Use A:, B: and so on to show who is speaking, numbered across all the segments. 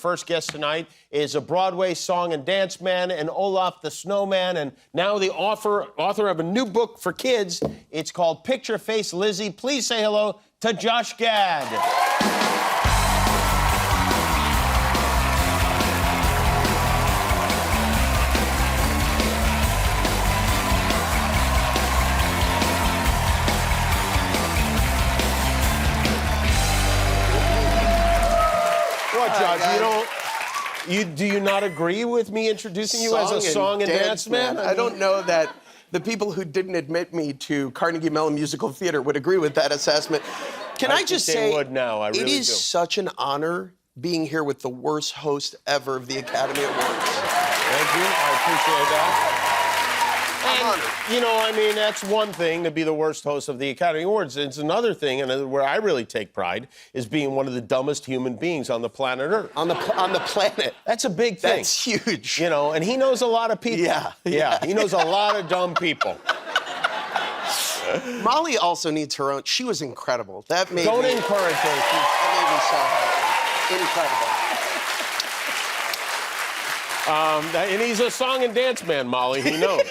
A: first guest tonight is a Broadway song and dance man and Olaf the Snowman, and now the author of a new book for kids. It's called PictureFace Lizzy. Please say hello to Josh Gad. What, Josh, do you not agree with me introducing you as a song and dance man?
B: I don't know that the people who didn't admit me to Carnegie Mellon Musical Theater would agree with that assessment. Can I just say,
A: they would now. I really
B: it is such an honor being here with the worst host ever of the Academy Awards.
A: Thank you. I appreciate that. And, you know, I mean, that's one thing to be the worst host of the Academy Awards. It's another thing, and where I really take pride, is being one of the dumbest human beings on the planet Earth.
B: On the planet.
A: That's a big thing.
B: That's huge.
A: You know, and he knows a lot of people. Yeah, he knows a lot of dumb people.
B: Molly also needs her own. She was incredible. That made
A: Don't
B: me...
A: encourage her.
B: That made me so happy. Incredible.
A: And he's a song and dance man, Molly. He knows.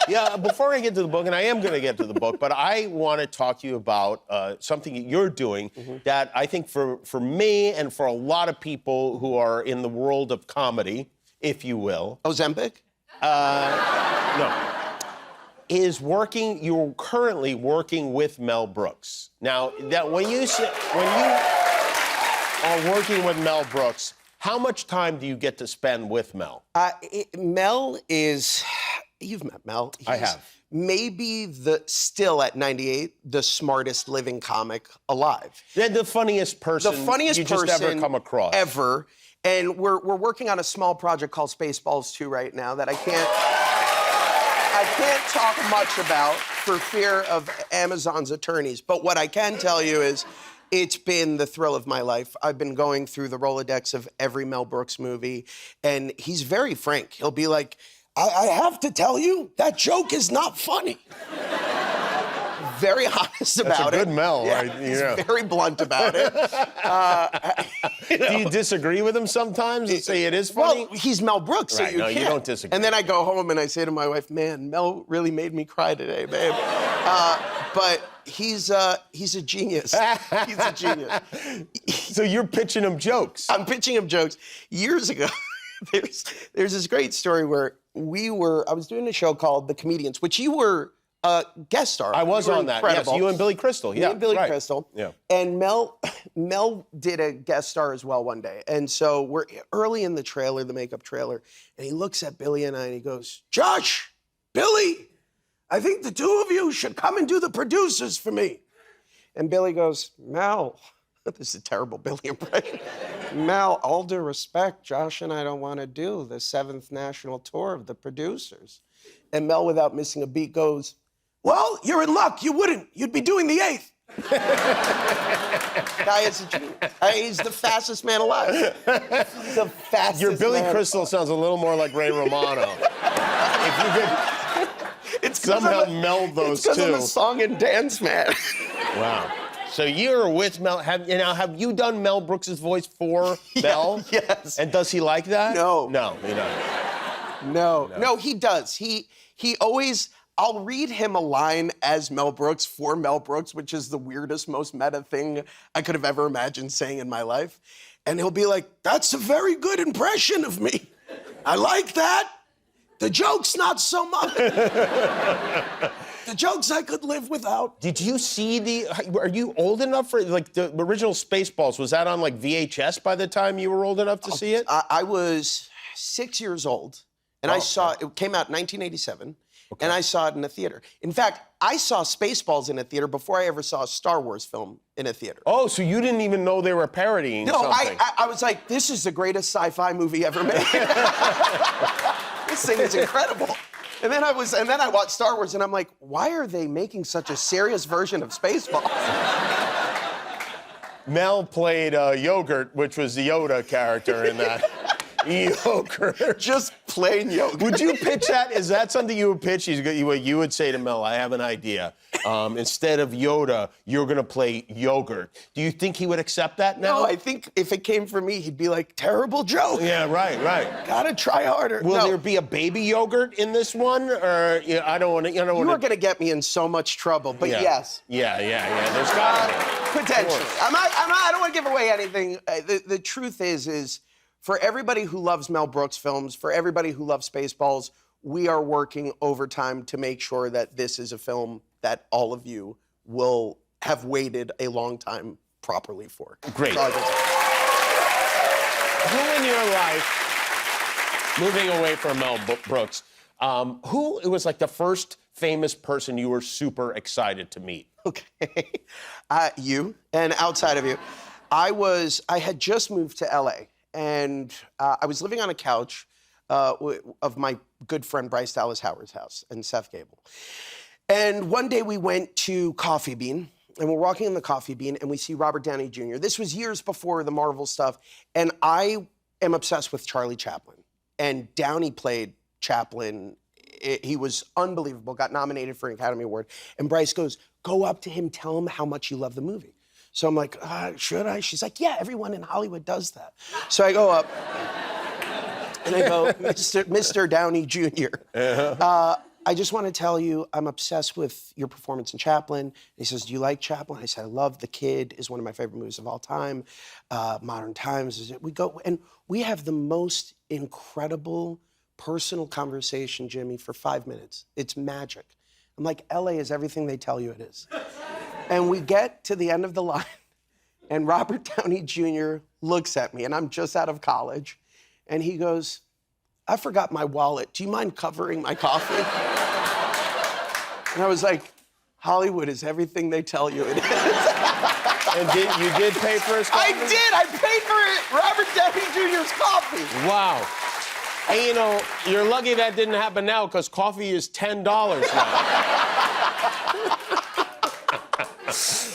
A: Yeah, before I get to the book, and I am going to get to the book, but I want to talk to you about something that you're doing that I think for me and for a lot of people who are in the world of comedy, if you will.
B: Ozempic?
A: No. You're currently working with Mel Brooks. Now, that when you are working with Mel Brooks, how much time do you get to spend with Mel?
B: Mel is... You've met Mel.
A: I have.
B: Maybe still at 98, the smartest living comic alive.
A: The funniest person you just ever come across.
B: Ever. And we're working on a small project called Spaceballs 2 right now that I can't talk much about for fear of Amazon's attorneys. But what I can tell you is it's been the thrill of my life. I've been going through the Rolodex of every Mel Brooks movie, and he's very frank. He'll be like, I have to tell you, that joke is not funny. Very honest about it.
A: That's a good Mel,
B: yeah,
A: right?
B: He's very blunt about it.
A: Do you disagree with him sometimes and say it is funny?
B: Well, he's Mel Brooks,
A: right,
B: so you can't.
A: You don't disagree.
B: And then I go home and I say to my wife, man, Mel really made me cry today, babe. But he's a genius. He's a genius.
A: So you're pitching him jokes?
B: I'm pitching him jokes. Years ago, there's this great story where I was doing a show called The Comedians, which you were a guest star.
A: I was on that, yes, you and Billy Crystal. Yeah,
B: me and Billy Crystal.
A: Yeah.
B: And Mel did a guest star as well one day. And so we're early in the trailer, the makeup trailer, and he looks at Billy and I and he goes, Josh, Billy, I think the two of you should come and do the producers for me. And Billy goes, Mel, this is a terrible Billy impression. Mel, all due respect, Josh and I don't want to do the 7th national tour of the producers. And Mel, without missing a beat, goes, well, you're in luck. You wouldn't. You'd be doing the 8th. Guy is a genius. He's the fastest man alive. He's the fastest
A: Your Billy
B: man
A: Crystal sounds a little more like Ray Romano. If you could somehow meld those two.
B: It's because I'm a song and dance man.
A: Wow. So you're with Mel. Have you done Mel Brooks' voice for Mel?
B: Yes.
A: And does he like that?
B: No.
A: No, you know.
B: No, he does. He always... I'll read him a line as Mel Brooks for Mel Brooks, which is the weirdest, most meta thing I could have ever imagined saying in my life. And he'll be like, that's a very good impression of me. I like that. The joke's not so much. The jokes I could live without.
A: Did you see are you old enough for, like, the original Spaceballs? Was that on, like, VHS by the time you were old enough to see it?
B: I was 6 years old, and I saw it. It came out in 1987. Okay. And I saw it in a theater. In fact, I saw Spaceballs in a theater before I ever saw a Star Wars film in a theater.
A: Oh, so you didn't even know they were parodying something?
B: No, I was like, this is the greatest sci-fi movie ever made. This thing is incredible. And then I watched Star Wars, and I'm like, why are they making such a serious version of Spaceballs?
A: Mel played Yogurt, which was the Yoda character in that. Yogurt.
B: Just plain yogurt.
A: Would you pitch that? Is that something you would pitch? You would say to Mel, I have an idea. Instead of Yoda, you're gonna play yogurt. Do you think he would accept that now?
B: No, I think if it came from me, he'd be like, terrible joke.
A: Yeah, right.
B: Gotta try harder.
A: Will
B: No.
A: there be a baby yogurt in this one, or I don't want to?
B: You are gonna get me in so much trouble, but yes.
A: Yeah. There's gotta be.
B: Potentially. I don't want to give away anything. The truth is for everybody who loves Mel Brooks films, for everybody who loves Spaceballs, we are working overtime to make sure that this is a film that all of you will have waited a long time properly for.
A: Great. Who in your life, moving away from Mel Brooks, who was like the first famous person you were super excited to meet?
B: Okay. You, and outside of you. I had just moved to LA, and I was living on a couch of my good friend Bryce Dallas Howard's house and Seth Gable. And one day we went to Coffee Bean, and we're walking in the Coffee Bean, and we see Robert Downey Jr. This was years before the Marvel stuff, and I am obsessed with Charlie Chaplin. And Downey played Chaplin. He was unbelievable, got nominated for an Academy Award. And Bryce goes, go up to him, tell him how much you love the movie. So I'm like, should I? She's like, yeah, everyone in Hollywood does that. So I go up, and I go, Mr. Downey Jr., I just want to tell you, I'm obsessed with your performance in Chaplin. And he says, do you like Chaplin? I said, I love The Kid, is one of my favorite movies of all time. Modern Times, we go, and we have the most incredible personal conversation, Jimmy, for 5 minutes. It's magic. I'm like, LA is everything they tell you it is. And we get to the end of the line, and Robert Downey Jr. looks at me, and I'm just out of college, and he goes, I forgot my wallet. Do you mind covering my coffee? And I was like, Hollywood is everything they tell you it is.
A: And you did pay for his coffee?
B: I did. I paid for it. Robert Downey Jr.'s coffee.
A: Wow. And you know, you're lucky that didn't happen now, because coffee is $10 now.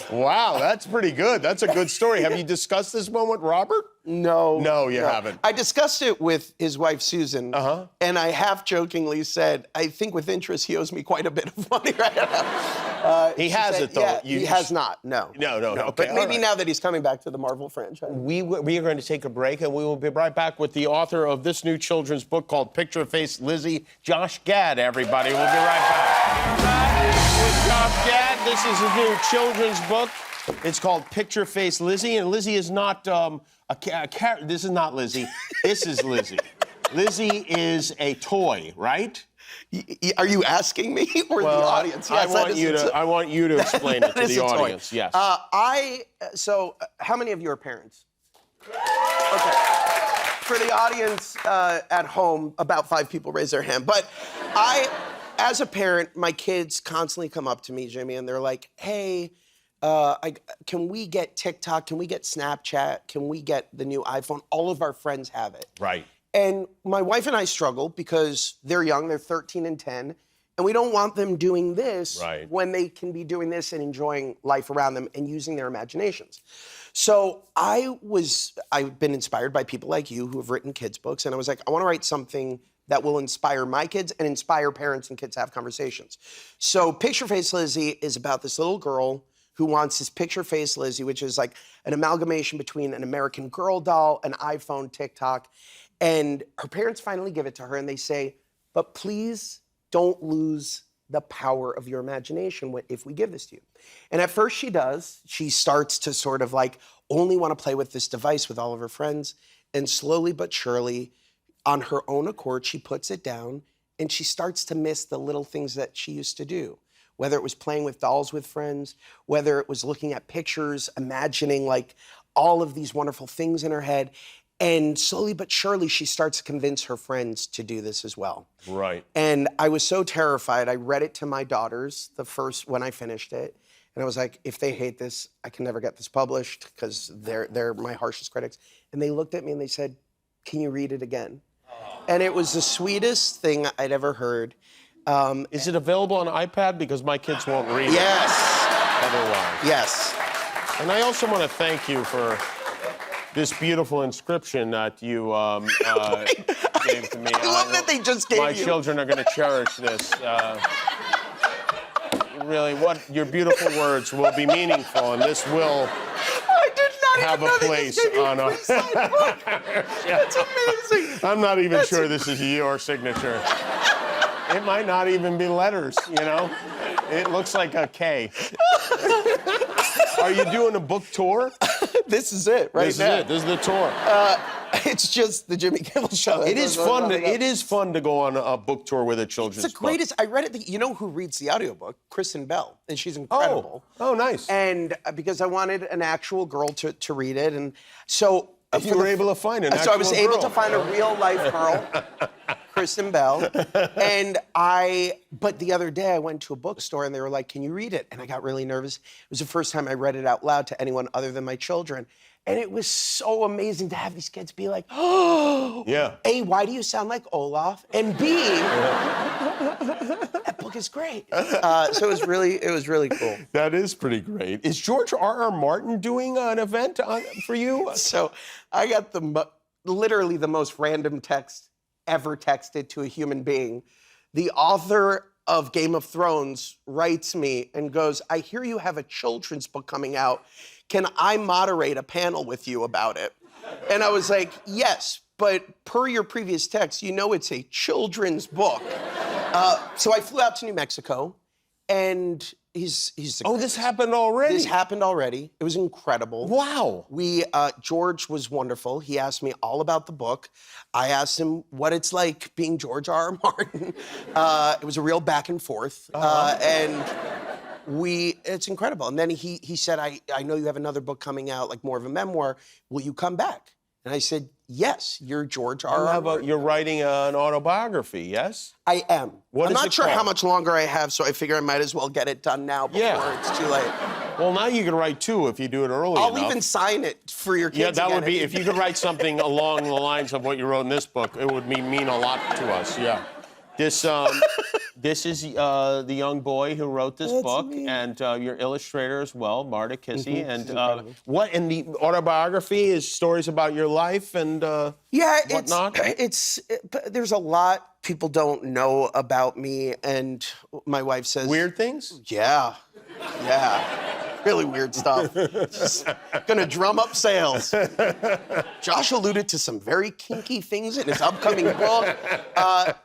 A: Wow, that's pretty good. That's a good story. Have you discussed this one with Robert?
B: No.
A: No, you haven't.
B: I discussed it with his wife, Susan, and I half-jokingly said, I think with interest, he owes me quite a bit of money right now.
A: He has it, though.
B: Yeah, he has not, no.
A: No. Okay,
B: but maybe now that he's coming back to the Marvel franchise.
A: We are going to take a break, and we will be right back with the author of this new children's book called PictureFace Lizzy, Josh Gad, everybody. We'll be right back. With Josh Gad. This is his new children's book. It's called PictureFace Lizzy, and Lizzy is not this is not Lizzy. This is Lizzy. Lizzy is a toy, right?
B: Are you asking me or the audience?
A: Yes, I want you to explain it to the audience. Toy. Yes.
B: So how many of you are parents? Okay. For the audience at home, about 5 people raise their hand. But as a parent, my kids constantly come up to me, Jimmy, and they're like, hey, can we get TikTok? Can we get Snapchat? Can we get the new iPhone? All of our friends have it.
A: Right.
B: And my wife and I struggle because they're young, they're 13 and 10, and we don't want them doing this when they can be doing this and enjoying life around them and using their imaginations. So I've been inspired by people like you who have written kids' books, and I was like, I want to write something that will inspire my kids and inspire parents and kids to have conversations. So PictureFace Lizzy is about this little girl who wants this PictureFace Lizzy, which is like an amalgamation between an American Girl doll, an iPhone, TikTok. And her parents finally give it to her and they say, but please don't lose the power of your imagination if we give this to you. And at first she does. She starts to sort of like only want to play with this device with all of her friends. And slowly but surely, on her own accord, she puts it down and she starts to miss the little things that she used to do. Whether it was playing with dolls with friends, whether it was looking at pictures, imagining like all of these wonderful things in her head. And slowly but surely, she starts to convince her friends to do this as well.
A: Right.
B: And I was so terrified. I read it to my daughters when I finished it. And I was like, if they hate this, I can never get this published because they're my harshest critics. And they looked at me and they said, can you read it again? And it was the sweetest thing I'd ever heard.
A: Is it available on iPad? Because my kids won't read it. Otherwise.
B: Yes.
A: And I also want to thank you for this beautiful inscription that you gave to me.
B: I love that they just gave
A: my
B: you.
A: children are going to cherish this. really, what your beautiful words will be meaningful, and this will
B: I did not
A: have
B: even
A: a
B: know
A: place
B: they just gave you
A: on
B: a
A: a.
B: free-signed book. That's amazing.
A: I'm not even sure this is your signature. It might not even be letters, you know? It looks like a K. Are you doing a book tour?
B: This is it, right
A: This
B: now.
A: is it. This is the tour.
B: It's just the Jimmy Kimmel show.
A: It is fun. It is fun to go on a book tour with a children's
B: It's the greatest. I read it. You know who reads the audiobook? Kristen Bell, and she's
A: book.
B: incredible.
A: Oh, nice.
B: And because I wanted an actual girl to read it, and so
A: You were able to find an
B: So I was
A: actual
B: able
A: girl.
B: to find a real life girl, Kristen Bell, and But the other day I went to a bookstore and they were like, "Can you read it?" And I got really nervous. It was the first time I read it out loud to anyone other than my children. And it was so amazing to have these kids be like, oh,
A: Yeah.
B: A, why do you sound like Olaf? And B, that book is great. So it was really cool.
A: That is pretty great. Is George R.R. Martin doing an event for you?
B: So I got literally the most random text ever texted to a human being. The author of Game of Thrones writes me and goes, "I hear you have a children's book coming out. Can I moderate a panel with you about it?" And I was like, "Yes, but per your previous text, you know it's a children's book." So I flew out to New Mexico, and he's the
A: Oh, this happened already?
B: This happened already. It was incredible.
A: Wow.
B: George was wonderful. He asked me all about the book. I asked him what it's like being George R.R. Martin. It was a real back and forth. And it's incredible. And then he said, I know you have another book coming out, like more of a memoir. Will you come back? And I said, yes, you're George R.R. Martin.
A: You're writing an autobiography, yes?
B: I am.
A: What
B: I'm
A: is
B: not
A: it
B: sure how
A: called?
B: much longer I have, so I figure I might as well get it done now before it's too late.
A: Well, now you can write two if you do it early
B: I'll
A: enough.
B: even sign it for your kids.
A: Yeah, that
B: again
A: would be, if you could write something along the lines of what you wrote in this book, it would mean a lot to us, yeah. This is the young boy who wrote this book,
B: me.
A: and your illustrator as well, Marta Kissy. And what in the autobiography is stories about your life and whatnot?
B: There's a lot people don't know about me, and my wife says
A: Weird things?
B: Yeah, really weird stuff. Just gonna drum up sales. Josh alluded to some very kinky things in his upcoming book.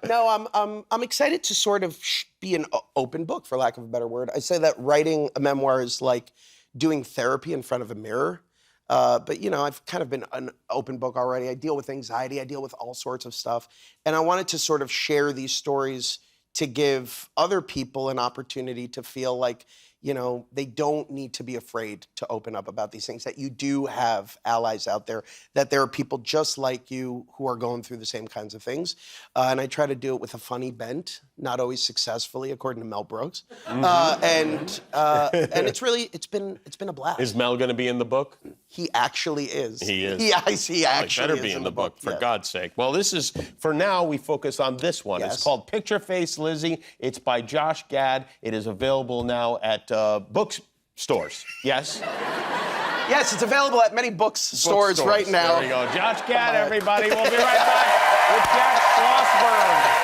B: No, I'm excited to sort of be an open book, for lack of a better word. I say that writing a memoir is like doing therapy in front of a mirror. But you know, I've kind of been an open book already. I deal with anxiety, I deal with all sorts of stuff. And I wanted to sort of share these stories to give other people an opportunity to feel like, you know, they don't need to be afraid to open up about these things, that you do have allies out there, that there are people just like you who are going through the same kinds of things. And I try to do it with a funny bent, not always successfully, according to Mel Brooks. And it's been a blast.
A: Is Mel going to be in the book?
B: He actually is.
A: He is.
B: He actually
A: better be in the book, for God's sake. Well, this is, for now, we focus on this one.
B: Yes.
A: It's called PictureFace Lizzy. It's by Josh Gad. It is available now at bookstores. Yes?
B: Yes, it's available at many bookstores right now.
A: There you go. Josh Gad, everybody. We'll be right back with Jack Schlossberg.